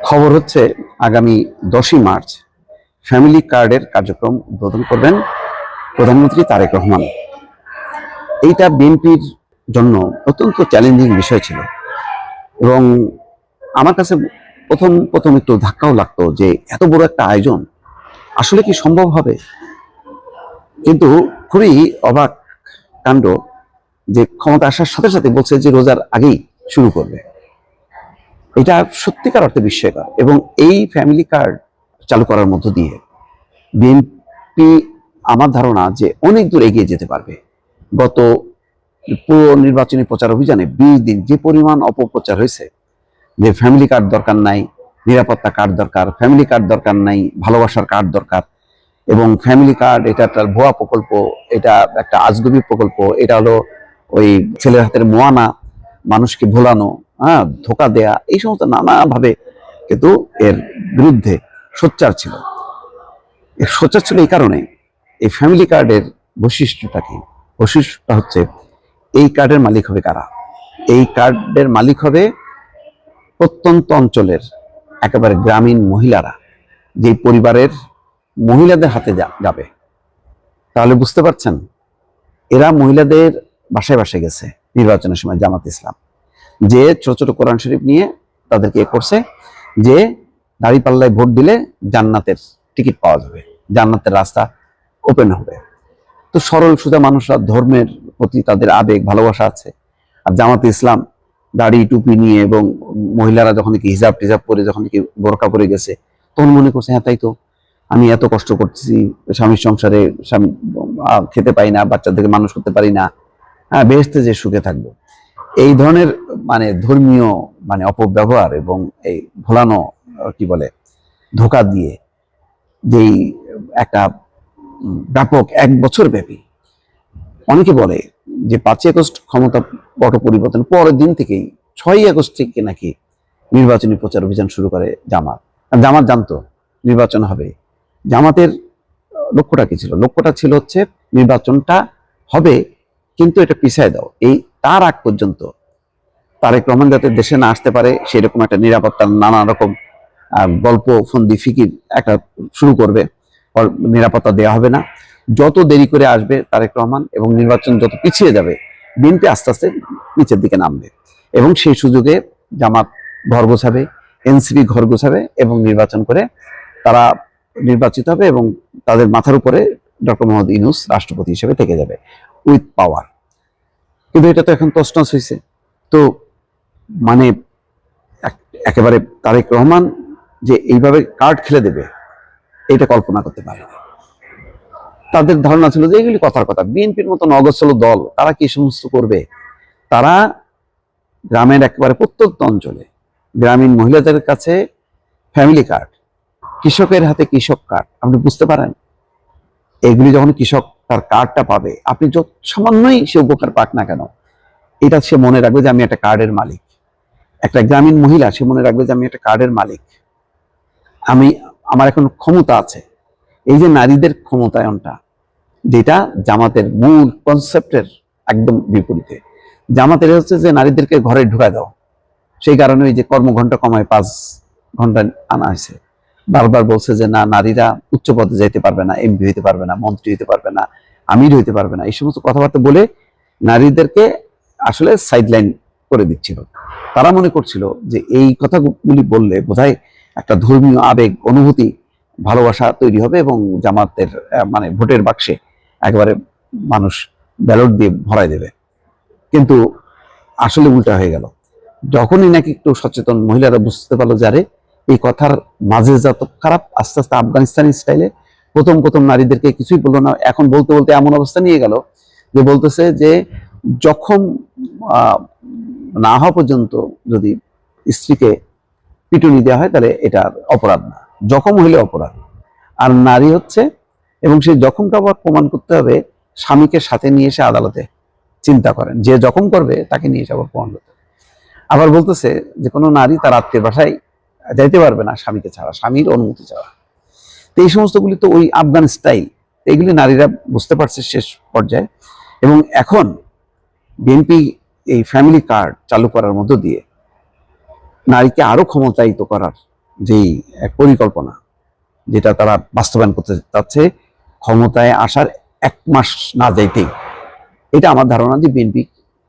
খবর হচ্ছে আগামী 10ই মার্চ ফ্যামিলি কার্ডের কার্যক্রম উদ্বোধন করবেন প্রধানমন্ত্রী তারেক রহমান। এইটা বিএনপির জন্য অত্যন্ত চ্যালেঞ্জিং বিষয় ছিল এবং আমার কাছে প্রথম প্রথম একটু ধাক্কাও লাগতো যে এত বড় একটা আয়োজন আসলে কি সম্ভব হবে। কিন্তু খুবই অবাক কাণ্ড যে ক্ষমতা আসার সাথে সাথে বলছে যে রোজার আগেই শুরু করবে। এটা সত্যিকার অর্থে বিস্ময়কর এবং এই ফ্যামিলি কার্ড চালু করার মধ্য দিয়ে বিএনপি আমার ধারণা যে অনেক দূর এগিয়ে যেতে পারবে। গত পুরো নির্বাচনী প্রচার অভিযানে 20 দিন যে পরিমাণ অপপ্রচার হয়েছে যে ফ্যামিলি কার্ড দরকার নাই, নিরাপত্তা কার্ড দরকার, ফ্যামিলি কার্ড দরকার নাই, ভালোবাসার কার্ড দরকার, এবং ফ্যামিলি কার্ড এটা একটা ভুয়া প্রকল্প, এটা একটা আজগুবি প্রকল্প, এটা হলো ওই ছেলের হাতের মোয়ানা, মানুষকে ভোলানো, হ্যাঁ, ধোকা দেয়া, এই সমস্ত নানাভাবে কিন্তু এর বিরুদ্ধে সোচ্চার ছিল। এর সোচ্চার ছিল এই কারণে, এই ফ্যামিলি কার্ডের বৈশিষ্ট্যটা কি? বৈশিষ্ট্যটা হচ্ছে এই কার্ডের মালিক হবে কারা? এই কার্ডের মালিক হবে প্রত্যন্ত অঞ্চলের একেবারে গ্রামীণ মহিলারা, যে পরিবারের মহিলাদের হাতে যাবে। তাহলে বুঝতে পারছেন, এরা মহিলাদের বাসায় বাসায় গেছে নির্বাচনের সময় জামাত ইসলাম, যে ছোট ছোট কোরআন শরীফ নিয়ে তাদেরকে করছে যে দাঁড়িপাল্লায় ভোট দিলে জান্নাতের টিকিট পাওয়া যাবে, জান্নাতের রাস্তা ওপেন হবে। তো সরল সোজা মানুষরা, ধর্মের প্রতি তাদের আবেগ ভালোবাসা আছে। আর জামাত ইসলাম দাড়ি টুপি নিয়ে এবং মহিলারা যখন কি হিজাব টিজাব পরে যখন কি বোরকা পরে গেছে, তখন মনে করছে হ্যাঁ তাই তো, আমি এত কষ্ট করতেছি স্বামীর সংসারে, স্বামী খেতে পাই না, বাচ্চাদেরকে মানুষ করতে পারি না, হ্যাঁ বেহেশতে যে সুখে থাকবো। এই ধরনের ধর্মীয় অপব্যবহার এবং এই ভোলানো কি বলে ধোকা দিয়ে যেই একটা ব্যাপক 1 বছর ব্যাপী, অনেকে বলে যে 5ই আগস্ট ক্ষমতা পট পরিবর্তন পরের দিন থেকেই 6ই আগস্ট থেকে নাকি নির্বাচনী প্রচার অভিযান শুরু করে জামাত। জামাত জানতো নির্বাচন হবে। জামাতের লক্ষ্যটা কি ছিল? লক্ষ্যটা ছিল হচ্ছে নির্বাচনটা হবে কিন্তু এটা পিছায় দাও, এই তার আগ পর্যন্ত তারেক রহমান যাতে দেশে না আসতে পারে সেরকম একটা নিরাপত্তার নানা রকম গল্প ফন্দি ফিকির একটা শুরু করবে। নিরাপত্তা দেওয়া হবে না, যত দেরি করে আসবে তারেক রহমান এবং নির্বাচন যত পিছিয়ে যাবে বিএনপি আস্তে আস্তে নিচের দিকে নামবে এবং সেই সুযোগে জামাত ঘর গোছাবে, এনসিপি ঘর গোছাবে এবং নির্বাচন করে তারা নির্বাচিত হবে এবং তাদের মাথার উপরে ডক্টর মোহাম্মদ ইউনূস রাষ্ট্রপতি হিসেবে থেকে যাবে উইথ পাওয়ার। কিন্তু এটা তো এখন তছনছ হয়েছে। তো একেবারে তারেক রহমান যে এইভাবে কার্ড খেলে দেবে এটা কল্পনা করতে পারে না। তাদের ধারণা ছিল যে এগুলি কথার কথা, বিএনপির মতো অগোছালো দল তারা কি সমস্ত করবে। তারা গ্রামের একেবারে প্রত্যন্ত অঞ্চলে গ্রামীণ মহিলাদের কাছে ফ্যামিলি কার্ড, কৃষকের হাতে কৃষক কার্ড, আপনি বুঝতে পারেন এগুলি যখন কৃষক তার কার্ডটা পাবে, আপনি যত সামান্যই সে উপকার পাক না কেন, এটা সে মনে রাখবে যে আমি একটা কার্ডের মালিক। একটা গ্রামীণ মহিলা সে মনে রাখবে যে আমি একটা কার্ডের মালিক, আমার এখন ক্ষমতা আছে। এই যে নারীদের ক্ষমতায়নটা, যেটা জামাতের মূল কনসেপ্টের একদম বিপরীতে। জামাতের হচ্ছে যে নারীদেরকে ঘরে ঢুকায় দাও, সেই কারণে ওই যে কর্মঘণ্টা কমায় 5 ঘন্টা আনা হয়েছে। বারবার বলছে যে না, নারীরা উচ্চ পদে যাইতে পারবে না, এমপি হইতে পারবে না, মন্ত্রী হইতে পারবে না, আমির হইতে পারবে না, এই সমস্ত কথাবার্তা বলে নারীদেরকে আসলে সাইডলাইন করে দিচ্ছিল। তারা মনে করছিল যে এই কথাগুলি বললে বোধহয় একটা ধর্মীয় আবেগ, অনুভূতি, ভালোবাসা তৈরি হবে এবং জামাতের ভোটের বাক্সে একেবারে মানুষ ব্যালট দিয়ে ভরাই দেবে। কিন্তু আসলে উল্টা হয়ে গেল। যখনই নাকি একটু সচেতন মহিলারা বুঝতে পারলো যে আরে এই কথার মাঝে যত খারাপ, আস্তে আস্তে আফগানিস্তানি স্টাইলে প্রথম প্রথম নারীদেরকে কিছুই বললো না, এখন বলতে বলতে এমন অবস্থা নিয়ে গেল যে বলতেছে যে যখন না হওয়া পর্যন্ত যদি স্ত্রীকে পিটুনি দেওয়া হয় তাহলে এটা অপরাধ না, জখম হইলে অপরাধ। আর নারী হচ্ছে, এবং সেই জখমটা আবার প্রমাণ করতে হবে স্বামীকে সাথে নিয়ে এসে আদালতে। চিন্তা করেন, যে জখম করবে তাকে নিয়ে এসে আবার প্রমাণ করতে। আবার বলতেছে যে কোনো নারী তার আত্মীয় বাসায় যাইতে পারবে না স্বামীকে ছাড়া, স্বামীর অনুমতি ছাড়া। তো এই সমস্তগুলি তো ওই আফগান স্টাইল, এগুলি নারীরা বুঝতে পারছে শেষ পর্যায়ে। এবং এখন বিএনপি এই ফ্যামিলি কার্ড চালু করার মধ্য দিয়ে নারীকে আরো ক্ষমতায়িত করার যেই এক পরিকল্পনা যেটা তারা বাস্তবায়ন করতে চাচ্ছে ক্ষমতায় আসার 1 মাস না যাইতেই, এটা আমার ধারণা যে বিএনপি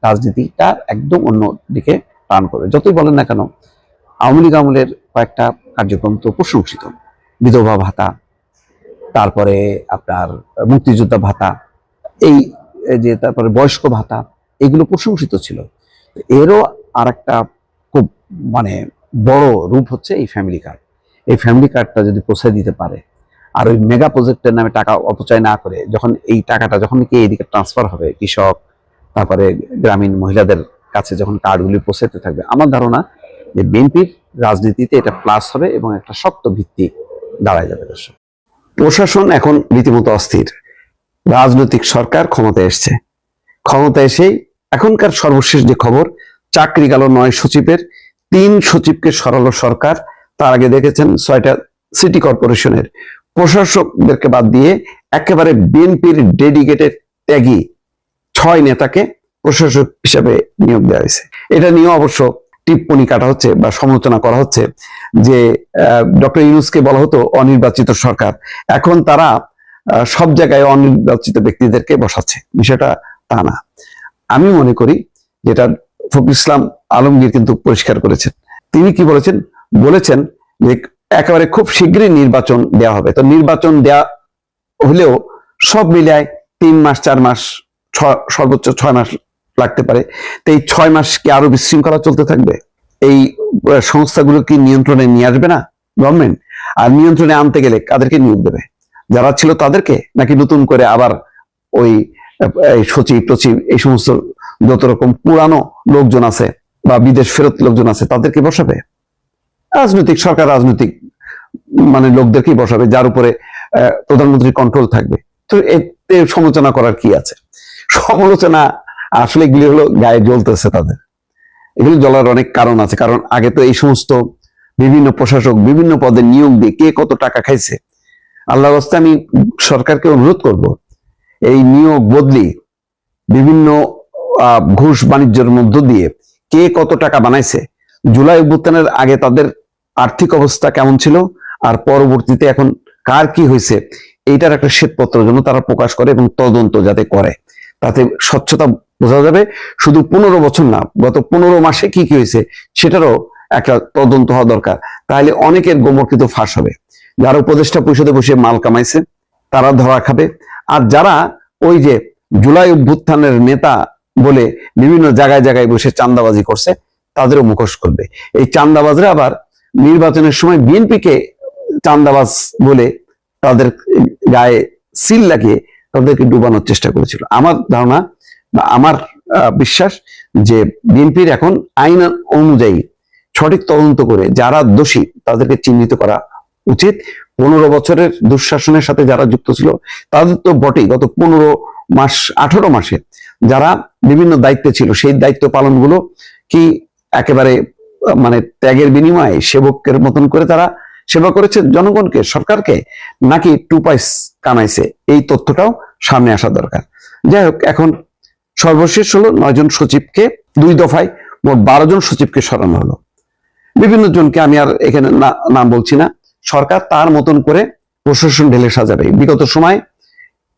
রাজনীতিটা একদম অন্য দিকে টার্ন করবে। যতই বলেন না কেন, আওয়ামী লীগ আমলের কয়েকটা কার্যক্রম তো প্রশংসিত, বিধবা ভাতা, তারপরে আপনার মুক্তিযোদ্ধা ভাতা, এই যে তারপরে বয়স্ক ভাতা, এগুলো প্রশংসিত ছিল। এরও আর একটা খুব মানে বড় রূপ হচ্ছে এই ফ্যামিলি কার্ড। এই ফ্যামিলি কার্ডটা যদি পৌঁছে দিতে পারে, আর ওই মেগা প্রজেক্টের নামে টাকা অপচয় না করে, যখন এই টাকাটা যখন কি এইদিকে ট্রান্সফার হবে, কৃষক তারপরে গ্রামীণ মহিলাদের কাছে যখন কার্ডগুলি পৌঁছাতে থাকবে, আমার ধারণা যে বিএনপির রাজনীতিতে এটা প্লাস হবে এবং একটা শক্ত ভিত্তি দাঁড়ায় যাবে। দর্শক, প্রশাসন এখন রীতিমতো অস্থির। রাজনৈতিক সরকার ক্ষমতায় এসছে, ক্ষমতা এসেই এখনকার সর্বশেষ যে খবর, চাকরি গেল 9 সচিবের, 3 সচিবকে সরালো সরকার। তার আগে দেখেছেন 6টা সিটি কর্পোরেশনের প্রশাসকদেরকে বাদ দিয়ে একেবারে বিএনপির ডেডিকেটেড ত্যাগী 6 নেতাকে প্রশাসক হিসাবে নিয়োগ দেওয়া হয়েছে। এটা নিয়ে অবশ্য টিপ্পনি কাটা হচ্ছে বা সমালোচনা করা হচ্ছে যে ডক্টর ইউনূসকে বলা হতো অনির্বাচিত সরকার, এখন তারা সব জায়গায় অনির্বাচিত ব্যক্তিদেরকে বসাচ্ছে। বিষয়টা তা না। আমি মনে করি যেটা ফখরুল ইসলাম আলমগীর কিন্তু পরিষ্কার করেছেন। তিনি কি বলেছেন? বলেছেন যে একেবারে খুব শীঘ্রই নির্বাচন দেওয়া হবে। তো নির্বাচন দেওয়া হলেও সব মিলায় 3 মাস 4 মাস সর্বোচ্চ 6 মাস লাগতে পারে। তো এই 6 মাস কি আরো বিশৃঙ্খলা চলতে থাকবে? এই সংস্থাগুলো কি নিয়ন্ত্রণে নিয়ে আসবে না গভর্নমেন্ট? আর নিয়ন্ত্রণে আনতে গেলে কাদেরকে নিয়োগ দেবে? যারা ছিল তাদেরকে, নাকি নতুন করে আবার ওই সচিব টচিব এই সমস্ত যত রকম পুরানো লোকজন আছে বা বিদেশ ফেরত লোকজন আছে তাদেরকে বসাবে? রাজনৈতিক সরকার রাজনৈতিক মানে লোকদেরকেই বসাবে, যার উপরে প্রধানমন্ত্রীর কন্ট্রোল থাকবে। তো এতে সমালোচনা করার কি আছে? সমালোচনা আসলে এগুলি হলো গায়ে জ্বলতেছে তাদের। এগুলি জ্বলার অনেক কারণ আছে। কারণ আগে তো এই সমস্ত বিভিন্ন প্রশাসক বিভিন্ন পদে নিয়োগ দিয়ে কে কত টাকা খাইছে, আল্লাহর রাস্তায় আমি সরকারকে অনুরোধ করব, এই নিয়োগ বদলি বিভিন্ন ঘুষ বাণিজ্যের মধ্য দিয়ে কে কত টাকা বানাইছে, জুলাই অভ্যুত্থানের আগে তাদের আর্থিক অবস্থা কেমন ছিল, আর পরবর্তীতে এখন কার কি হয়েছে, এইটার একটা শ্বেতপত্র যেন তারা প্রকাশ করে এবং তদন্ত যাতে করে, তাতে স্বচ্ছতা বোঝা যাবে। শুধু 15 বছর না, গত 15 মাসে কি কি হয়েছে সেটারও একটা তদন্ত হওয়া দরকার। তাহলে অনেকের গোমর কিন্তু ফাঁস হবে। যারা উপদেষ্টা পরিষদে বসে মাল কামাইছে তারা ধরা খাবে, আর যারা ওই যে জুলাই অভ্যুত্থানের নেতা বলে বিভিন্ন জায়গায় জায়গায় বসে চাঁদাবাজি করছে তাদেরও মুখোশ করবে। এই চাঁদাবাজরা আবার নির্বাচনের সময় বিএনপিকে চাঁদাবাজ বলে তাদের গায়ে সিল লাগিয়ে তাদেরকে ডুবানোর চেষ্টা করেছিল। আমার ধারণা বা আমার বিশ্বাস যে বিএনপির এখন আইন অনুযায়ী সঠিক তদন্ত করে যারা দোষী তাদেরকে চিহ্নিত করা উচিত। 15 বছরের দুঃশাসনের সাথে যারা যুক্ত ছিল তাদের তো বটেই, গত 15 মাস 18 মাসে যারা বিভিন্ন দায়িত্বে ছিল সেই দায়িত্ব পালনগুলো কি একেবারে মানে ত্যাগের বিনিময়ে সেবকের মতন করে তারা সেবা করেছে জনগণকে, সরকারকে, নাকি 2 পয়সা কামাইছে? এই তথ্যটাও সামনে আসা দরকার। যাই হোক, এখন সর্বশেষ হলো 9 জন সচিবকে 2 দফায় মোট 12 জন সচিবকে সরানো হলো। বিভিন্ন জনকে আমি আর এখানে নাম বলছি না। সরকার তার মতন করে প্রশাসন ঢেলে সাজাবে। বিগত সময়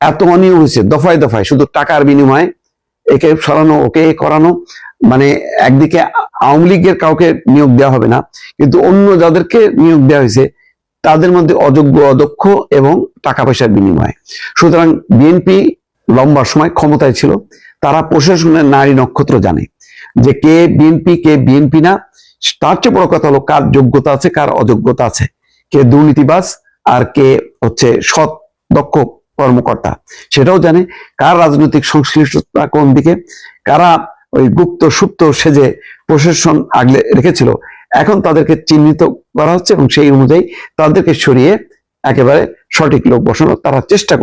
এত অনিয়ম হয়েছে দফায় দফায়, শুধু টাকার বিনিময়ে একে সরানো ওকে করানো। মানে একদিকে আওয়ামী লীগের কাউকে নিয়োগ দেওয়া হবে না, কিন্তু অন্য যাদেরকে নিয়োগ দেওয়া হয়েছে তাদের মধ্যে অযোগ্য অদক্ষ এবং টাকা পয়সার বিনিময়ে। সুতরাং বিএনপি লম্বা সময় ক্ষমতায় ছিল, তারা প্রশাসনের নারী নক্ষত্র জানে যে কে বিএনপি না। তার চেয়ে বড় কথা হলো কার যোগ্যতা আছে কার অযোগ্যতা আছে, কে দুর্নীতিবাজ আর কে হচ্ছে সৎ দক্ষ কর্মকর্তা সেটাও জানে, কার রাজনৈতিক সংশ্লিষ্টতা কোন দিকে, কারা ওই গুপ্ত সুপ্ত সেজে প্রশাসন আগলে রেখেছিল। এখন তাদেরকে চিহ্নিত করা হচ্ছে এবং সেই অনুযায়ী তাদেরকে সরিয়ে একেবারে সঠিক লোক বসানোর তারা চেষ্টা করছে।